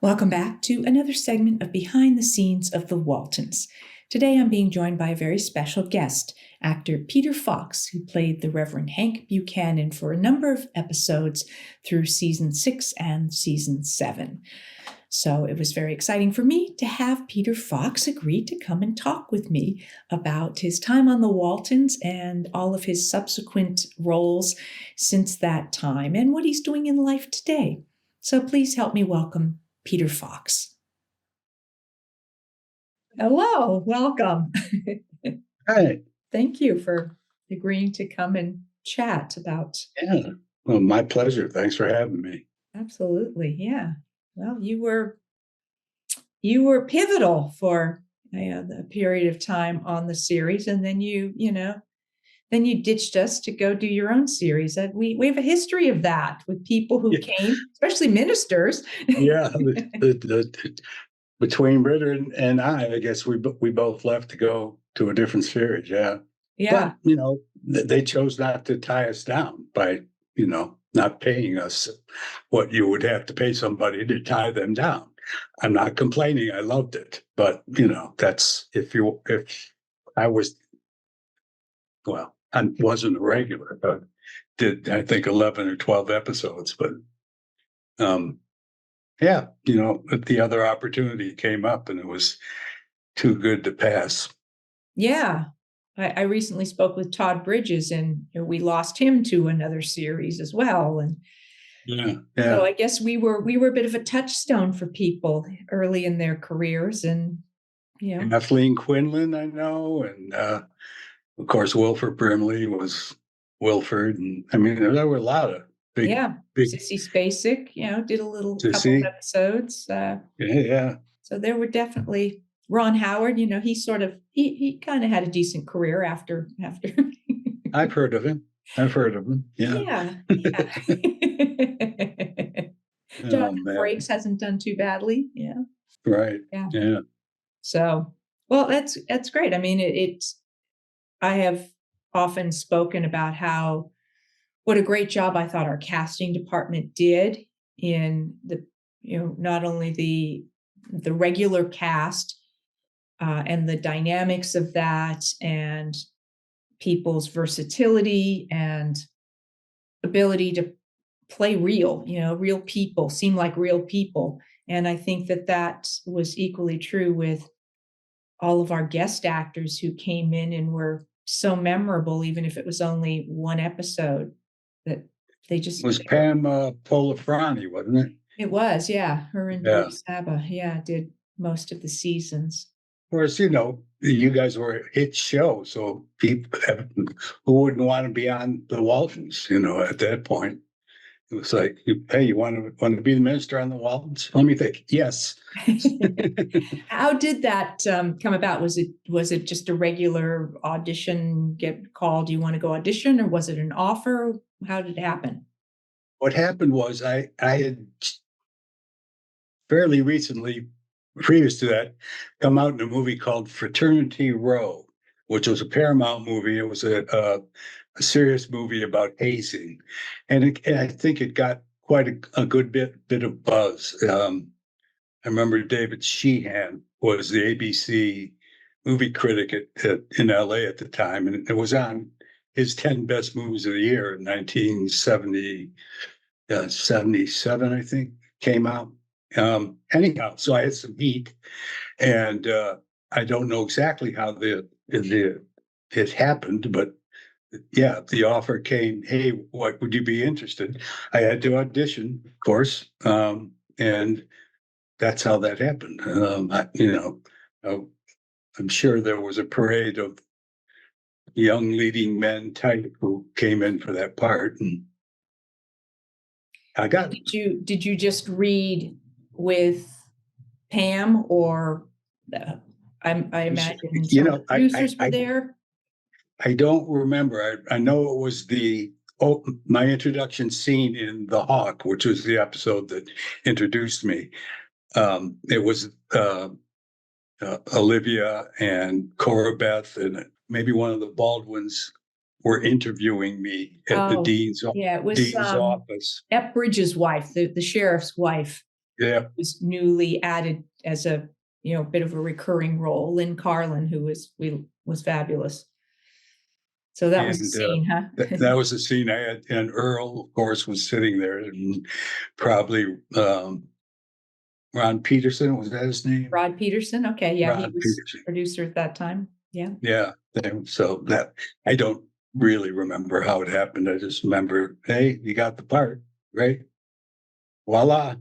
Welcome back to another segment of Behind the Scenes of the Waltons. Today I'm being joined by a very special guest, actor Peter Fox, who played the Rev Hank Buchanan for a number of episodes through season 6 and season 7. So it was very exciting for me to have Peter Fox agree to come and talk with me about his time on the Waltons and all of his subsequent roles since that time and what he's doing in life today. So please help me welcome Peter Fox. Hello, welcome. Hi. Thank you for agreeing to come and chat about. Yeah. Well, my pleasure. Thanks for having me. Absolutely. Yeah. Well, you were pivotal for the period of time on the series, and then you ditched us to go do your own series. We have a history of that with people who came, especially ministers. Yeah. Between Ritter and I guess we both left to go to a different series. Yeah. Yeah. But, they chose not to tie us down by, not paying us what you would have to pay somebody to tie them down. I'm not complaining. I loved it. But, that's if I was, well, I wasn't a regular, but did I think 11 or 12 episodes, but yeah, the other opportunity came up and it was too good to pass. Yeah. I recently spoke with Todd Bridges, and we lost him to another series as well. And yeah. So I guess we were a bit of a touchstone for people early in their careers, and Kathleen Quinlan, I know, and of course Wilford Brimley was Wilford, and I mean there were a lot of big. Sissy Spacek, did a couple of episodes. Yeah. So there were definitely Ron Howard. He kind of had a decent career after. I've heard of him. Yeah. Jonathan Frakes hasn't done too badly. Yeah. Right. Yeah. So, well, that's great. I mean, I have often spoken about what a great job I thought our casting department did in not only the regular cast and the dynamics of that and people's versatility and ability to play real people, seem like real people. And I think that was equally true with all of our guest actors who came in and were so memorable, even if it was only one episode, that they just... It was Pam Polifrani, wasn't it? It was, yeah. Her and Dave Saba, did most of the seasons. Of course, you guys were a hit show, so people who wouldn't want to be on the Waltons, at that point. It was like, hey, you want to be the minister on the Waltons? Let me think. Yes. How did that come about? Was it just a regular audition, get called, you want to go audition, or was it an offer? How did it happen? What happened was I had fairly recently, previous to that, come out in a movie called Fraternity Row, which was a Paramount movie. It was a serious movie about hazing, and I think it got quite a good bit of buzz. I remember David Sheehan was the ABC movie critic in LA at the time, and it was on his 10 best movies of the year in 1977, I think, came out. Anyhow, so I had some heat, and I don't know exactly how it happened, but yeah, the offer came. Hey, what would you be interested? I had to audition, of course, and that's how that happened. I'm sure there was a parade of young leading men type who came in for that part, and I got. Did you just read with Pam, or I imagine producers were there? I don't remember. I know it was my introduction scene in The Hawk, which was the episode that introduced me. It was Olivia and Corabeth and maybe one of the Baldwins were interviewing me at the dean's it was office. Ep Bridges' wife, the sheriff's wife. Yeah. was newly added as a, bit of a recurring role. Lynn Carlin, who was fabulous. So that was a And scene, huh? that was the scene I had. And Earl, of course, was sitting there, and probably Ron Peterson, was that his name? Rod Peterson. Okay. Yeah. He Ron was Peterson. producer at that time. Yeah. Yeah. So that I don't really remember how it happened. I just remember, hey, you got the part, right? Voila,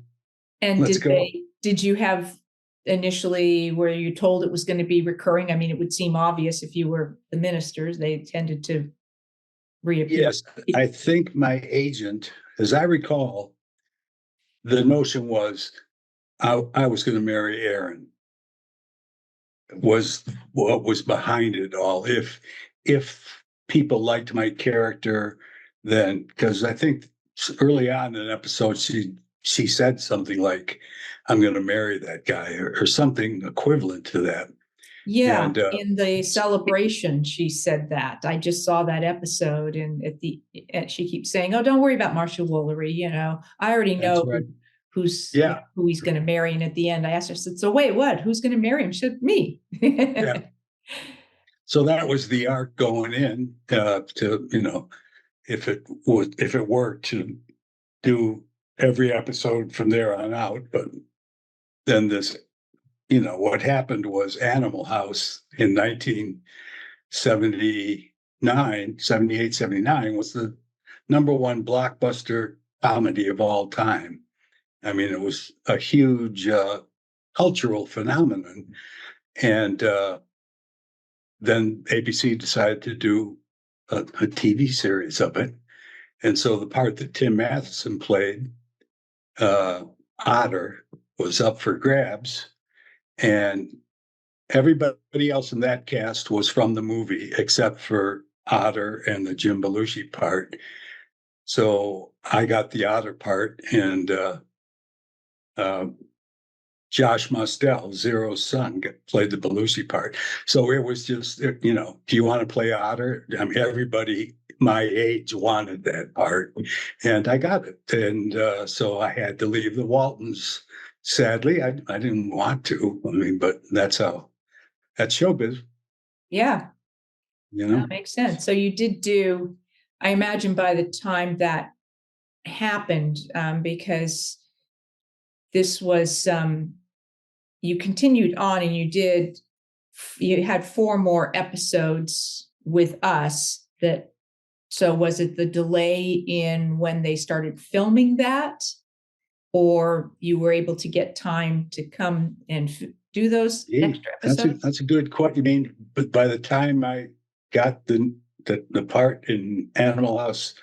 And let's go. did you have initially, were you told it was going to be recurring? I mean, it would seem obvious if you were the ministers, they tended to reappear. Yes, I think my agent, as I recall, the notion was I was going to marry Aaron. Was what was behind it all. If people liked my character, then because I think early on in an episode she said something like, "I'm going to marry that guy," or something equivalent to that. Yeah, And in the celebration, she said that. I just saw that episode, and she keeps saying, "Oh, don't worry about Marcia Woolery. I already that's know right. who's Yeah, who he's going to marry." And at the end, I asked her, I said, "So wait, what? Who's going to marry him?" She said, "Me." yeah. So that was the arc going in to if it worked to do every episode from there on out. But then what happened was Animal House in 1979, 78, 79 was the number one blockbuster comedy of all time. I mean, it was a huge cultural phenomenon. And then ABC decided to do a TV series of it. And so the part that Tim Matheson played, uh, Otter, was up for grabs. And everybody else in that cast was from the movie except for Otter and the Jim Belushi part. So I got the Otter part, and uh, Josh Mostel, Zero's son, played the Belushi part. So it was just, do you want to play Otter? I mean, everybody my age wanted that part, and I got it. And so I had to leave the Waltons. Sadly, I didn't want to. I mean, but that's showbiz, Yeah, you that know. makes sense. So you did do, I imagine by the time that happened, because this was, you continued on and you had 4 more episodes with us so was it the delay in when they started filming that, or you were able to get time to come and do those Gee, extra that's a episodes? that's a good question. I mean, but by the time I got the part in Animal House,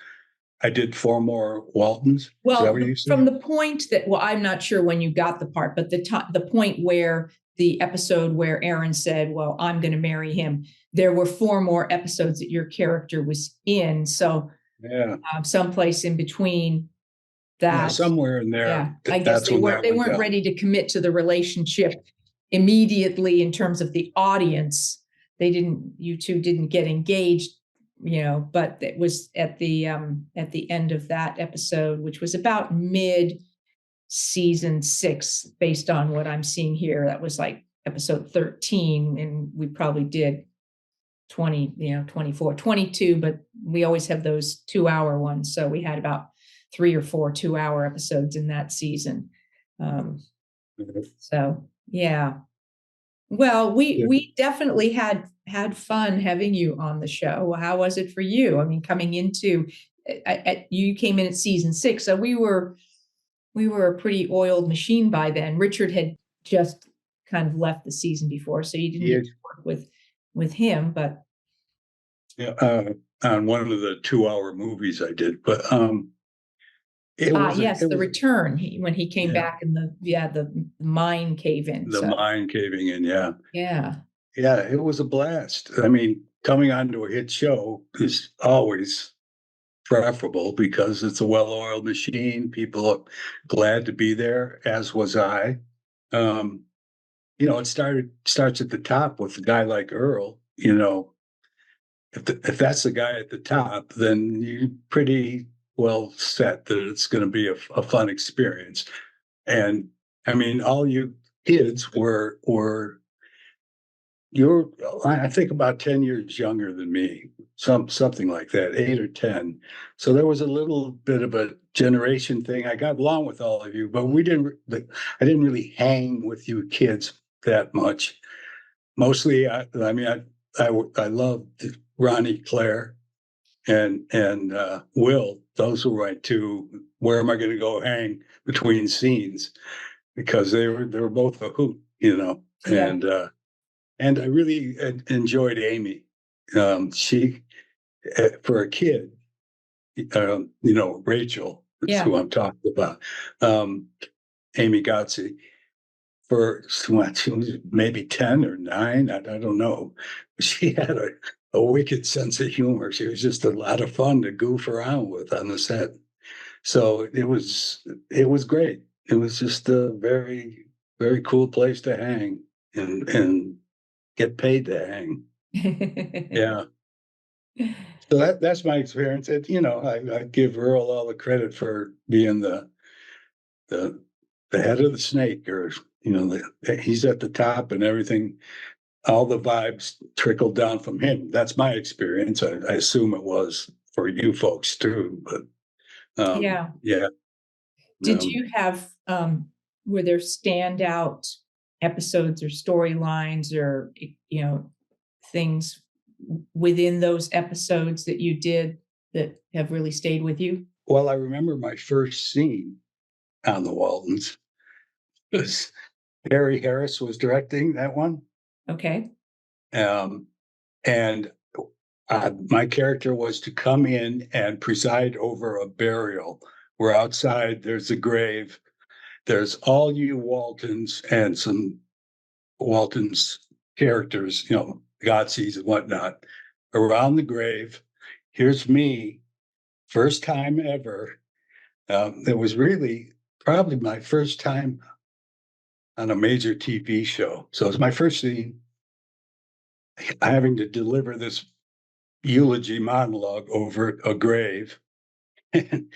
I did 4 more Waltons. Is that Well, what you from said? the point that, well, I'm not sure when you got the part, but the point where the episode where Aaron said, "Well, I'm going to marry him," there were 4 more episodes that your character was in. So Yeah, someplace in between yeah, that, somewhere in there. yeah, I guess That's they when weren't that they went weren't down. ready to commit to the relationship immediately in terms of the audience. You two didn't get engaged, but it was at the end of that episode, which was about mid season 6, based on what I'm seeing here. That was like episode 13, and we probably did 20, 24, 22, but we always have those 2-hour ones. So we had about 3 or 4 2-hour episodes in that season. Um, so yeah. Well, Yeah. we definitely had fun having you on the show. How was it for you? I mean, coming into, you came in at season 6, so we were a pretty oiled machine by then. Richard had just kind of left the season before, so you didn't Yeah, get to work with him. But yeah, on one of the 2-hour movies I did, but yes, it the was return, when he came yeah, back in the mine cave in. the So mind caving in. Yeah, yeah, yeah, it was a blast. I mean, coming onto a hit show is always preferable because it's a well-oiled machine. People are glad to be there, as was I. Um, it starts at the top with a guy like Earl. If that's the guy at the top, then you're pretty well set that it's going to be a fun experience. And I mean, all you kids were you're, I think about 10 years younger than me, something like that, 8 or 10. So there was a little bit of a generation thing. I got along with all of you, but I didn't really hang with you kids that much. Mostly, I loved Ronnie Claire and Will. Those were my two. Where am I going to go hang between scenes? Because they were both a hoot, you know. Yeah. And I really enjoyed Aimee. She, for a kid, Rachel is Yeah. who I'm talking about. Um, Aimee Godsey, for what, she was maybe 10 or 9, I don't know. She had a wicked sense of humor. She was just a lot of fun to goof around with on the set. So it was great. It was just a very, very cool place to hang and get paid to hang. Yeah. So that's my experience. I give Earl all the credit for being the the head of the snake, or he's at the top, and everything. All the vibes trickled down from him. That's my experience. I assume it was for you folks too. But Yeah. yeah, Did um, you have, were there standout episodes or storylines or, things within those episodes that you did that have really stayed with you? well, I remember my first scene on the Waltons was Harry Harris was directing that one. Okay. Um, and my character was to come in and preside over a burial where outside there's a grave. There's all you Waltons and some Waltons characters, Godseys and whatnot, around the grave. Here's me, first time ever. It was really probably my first time on a major TV show. So it was my first scene having to deliver this eulogy monologue over a grave. And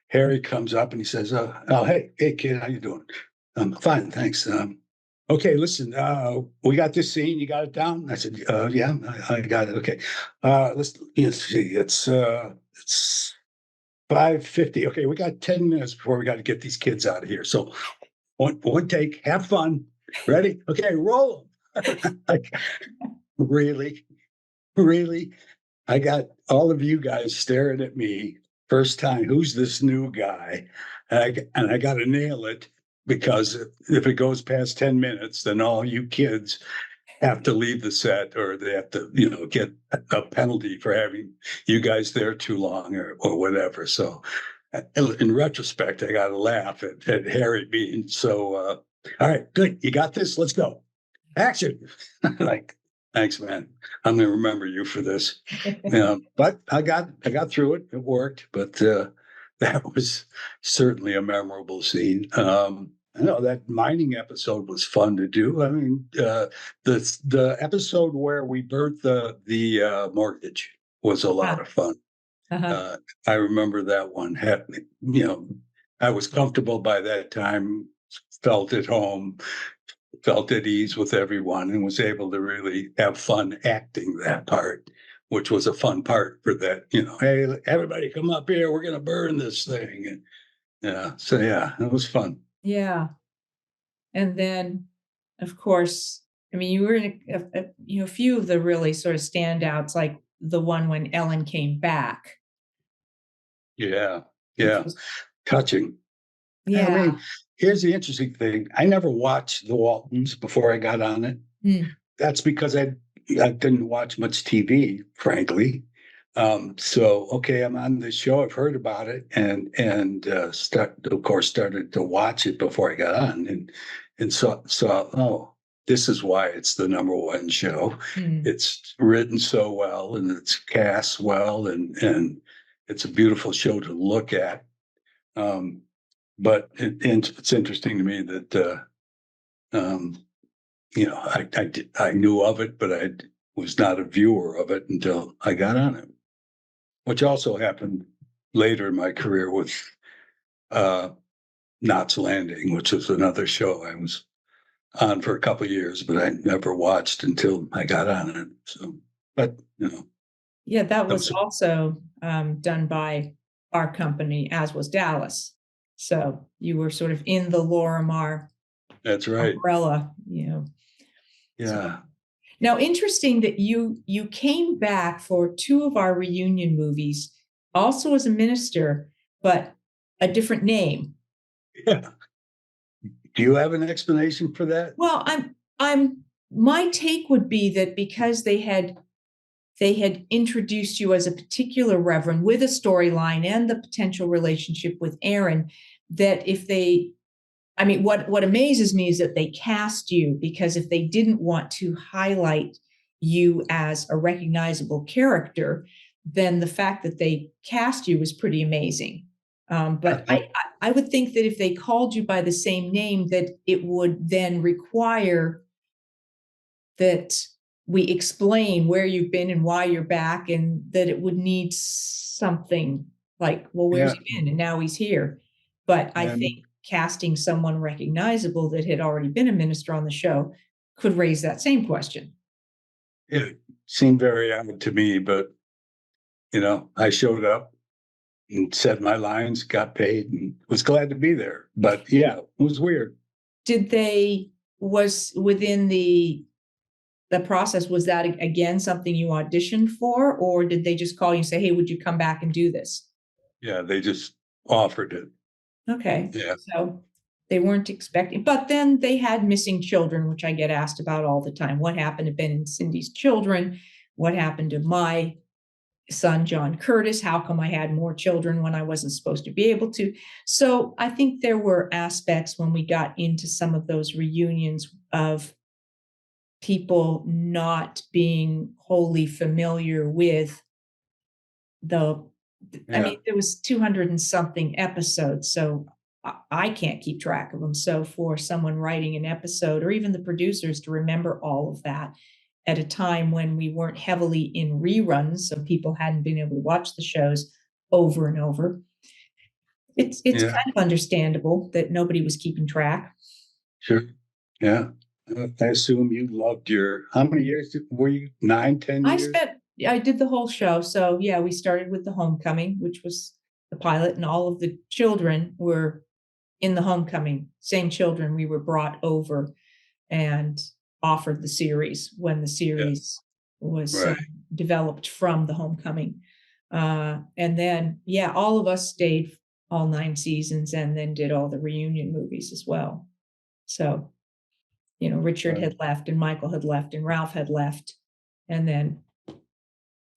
Harry comes up and he says, "Oh, hey, kid, how you doing?" Fine, thanks. Okay, listen, we got this scene. You got it down? I said, "Yeah, I got it. Okay, let's see. It's 5:50. Okay, we got 10 minutes before we got to get these kids out of here. So one take. Have fun. Ready? Okay, roll them." Like, really, really. I got all of you guys staring at me. First time, who's this new guy? And I got to nail it, because if it goes past 10 minutes, then all you kids have to leave the set, or they have to, get a penalty for having you guys there too long, or whatever. So in retrospect, I got to laugh at Harry being so, all right, good. You got this. Let's go. Action. Like, thanks, man. I'm going to remember you for this. But I got through it. It worked. But that was certainly a memorable scene. I know that mining episode was fun to do. I mean, the episode where we burnt the mortgage was a lot Ah, of fun. uh-huh. I remember that one happening. I was comfortable by that time, felt at home, felt at ease with everyone, and was able to really have fun acting that part, which was a fun part for that. Hey, everybody, come up here. We're going to burn this thing. And yeah, so yeah, it was fun. Yeah. And then, of course, I mean, you were in a few of the really sort of standouts, like the one when Ellen came back, Yeah, which yeah, was touching. I yeah. mean, here's the interesting thing. I never watched the Waltons before I got on it. Mm, That's because I didn't watch much TV, frankly. So okay, I'm on this show. I've heard about it, and started to watch it before I got on, and saw, oh, this is why it's the number one show. mm. It's written so well, and it's cast well, and it's a beautiful show to look at. Um, but it's interesting to me that um, I knew of it, but I was not a viewer of it until I got on it, which also happened later in my career with uh, Knots Landing, which was another show I was on for a couple of years, but I never watched until I got on it. So, but Yeah, that was those, also done by our company, as was Dallas. So you were sort of in the Lorimar that's right. umbrella, So Yeah. now, interesting that you came back for two of our reunion movies, also as a minister, but a different name. Yeah. Do you have an explanation for that? Well, my take would be that because they had introduced you as a particular reverend with a storyline and the potential relationship with Aaron, that if they I mean, what amazes me is that they cast you, because if they didn't want to highlight you as a recognizable character, then the fact that they cast you was pretty amazing. But I would think that if they called you by the same name, that it would then require that we explain where you've been and why you're back, and that it would need something like, well, where's Yeah. he been? And now he's here. But I think And casting someone recognizable that had already been a minister on the show could raise that same question. it seemed very odd to me, but I showed up and said my lines, got paid, and was glad to be there. But yeah, it was weird. Did they was within the process, was that again something you auditioned for, or did they just call you and say, hey, would you come back and do this? Yeah, they just offered it. Okay. Yeah. So they weren't expecting, but then they had missing children, which I get asked about all the time. What happened to Ben and Cindy's children? What happened to my son, John Curtis? How come I had more children when I wasn't supposed to be able to? So I think there were aspects when we got into some of those reunions of people not being wholly familiar with the I Yeah. mean, there was 200 and something episodes, so I can't keep track of them. So for someone writing an episode, or even the producers, to remember all of that at a time when we weren't heavily in reruns, so people hadn't been able to watch the shows over and over, it's Yeah. kind of understandable that nobody was keeping track. Sure. Yeah. I assume you loved how many years were you? 9, 10 years? I did the whole show. So yeah, we started with the homecoming, which was the pilot, and all of the children were in the homecoming, same children we were brought over and offered the series when the Yeah. series was Right. developed from the homecoming. And then, yeah, all of us stayed all 9 seasons and then did all the reunion movies as well. So, Richard Right. had left and Michael had left and Ralph had left. And then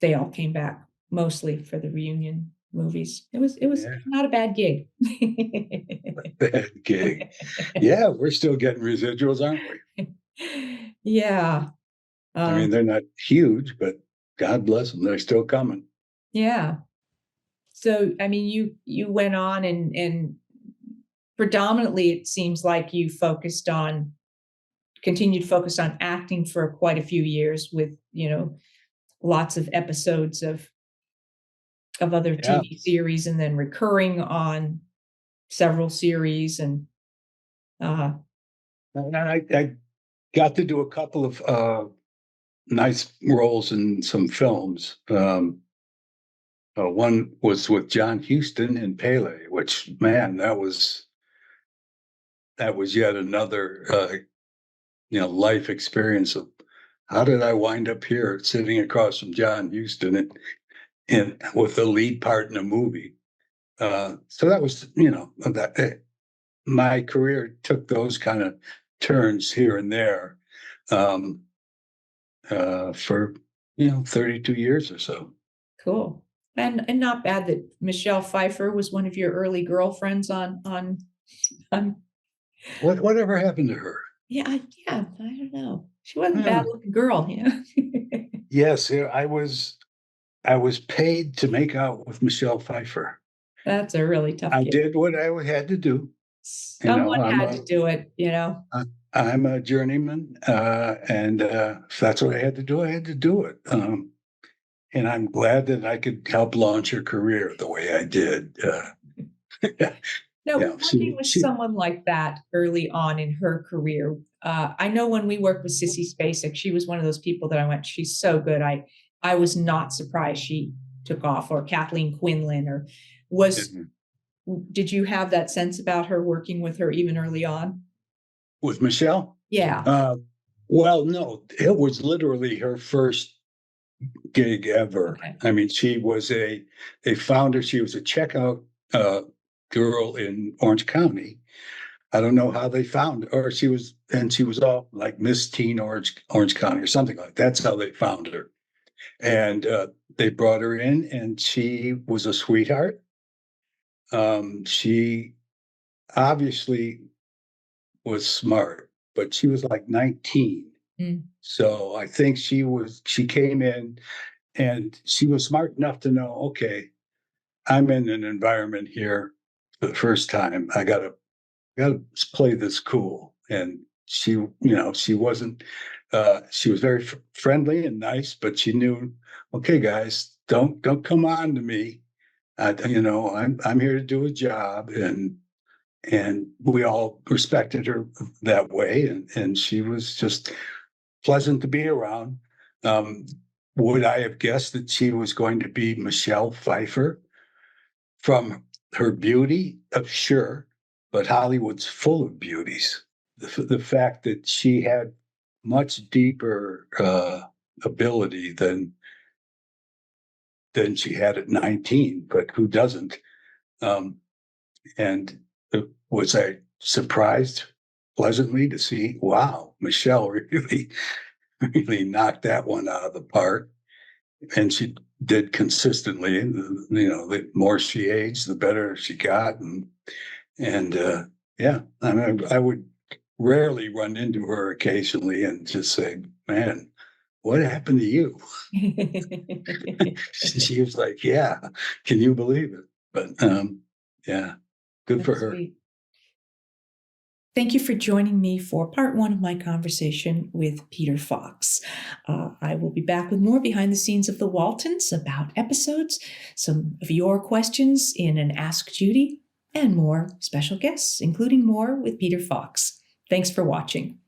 they all came back mostly for the reunion movies. It was Yeah. not a bad gig. Bad gig. Yeah, we're still getting residuals, aren't we? Yeah. I mean, they're not huge, but God bless them. They're still coming. Yeah. So, I mean, you went on and predominantly it seems like you continued focused on acting for quite a few years with, lots of episodes of other Yeah. TV series, and then recurring on several series. And And I got to do a couple of nice roles in some films. One was with John Huston in Pele, which, man, that was yet another life experience of how did I wind up here sitting across from John Huston and with the lead part in a movie. So that was my career took those kind of turns here and there um, for 32 years or so. cool. And not bad that Michelle Pfeiffer was one of your early girlfriends on Whatever happened to her? yeah, I don't know. She wasn't a bad Yeah. looking girl, Yes, yeah, I was paid to make out with Michelle Pfeiffer. That's a really tough I gig. did what I had to do. Someone I'm had to do it. I'm a journeyman, and if that's what I had to do, I had to do it. And I'm glad that I could help launch her career the way I did. No, Yeah, working with someone like that early on in her career, I know when we worked with Sissy Spacek, she was one of those people that I went, she's so good. I was not surprised she took off, or Kathleen Quinlan, or was, did you have that sense about her working with her even early on? with Michelle. Yeah. Well, no, it was literally her first gig ever. Okay. I mean, she was a founder. She was a checkout girl in Orange County. I don't know how they found her, or she was all like Miss Teen Orange County or something like that. That's how they found her. And they brought her in, and she was a sweetheart. She obviously was smart, but she was like 19. Mm. So I think she came in and she was smart enough to know, okay, I'm in an environment here for the first time. I gotta play this cool. And she wasn't she was very friendly and nice, but she knew, okay, guys, don't come on to me. I'm here to do a job, and we all respected her that way, and she was just pleasant to be around. Um, would I have guessed that she was going to be Michelle Pfeiffer from her beauty? Sure, but Hollywood's full of beauties. The fact that she had much deeper ability than she had at 19, but who doesn't? Um, and was I surprised pleasantly to see, wow, Michelle really, really knocked that one out of the park. And she did consistently. The more she aged, the better she got. And yeah, I mean, I would rarely run into her occasionally and just say, man, what happened to you? She was like, yeah, can you believe it? But yeah, good for That's her. sweet. Thank you for joining me for part one of my conversation with Peter Fox. I will be back with more behind the scenes of the Waltons, about episodes, some of your questions in an Ask Judy, and more special guests, including more with Peter Fox. Thanks for watching.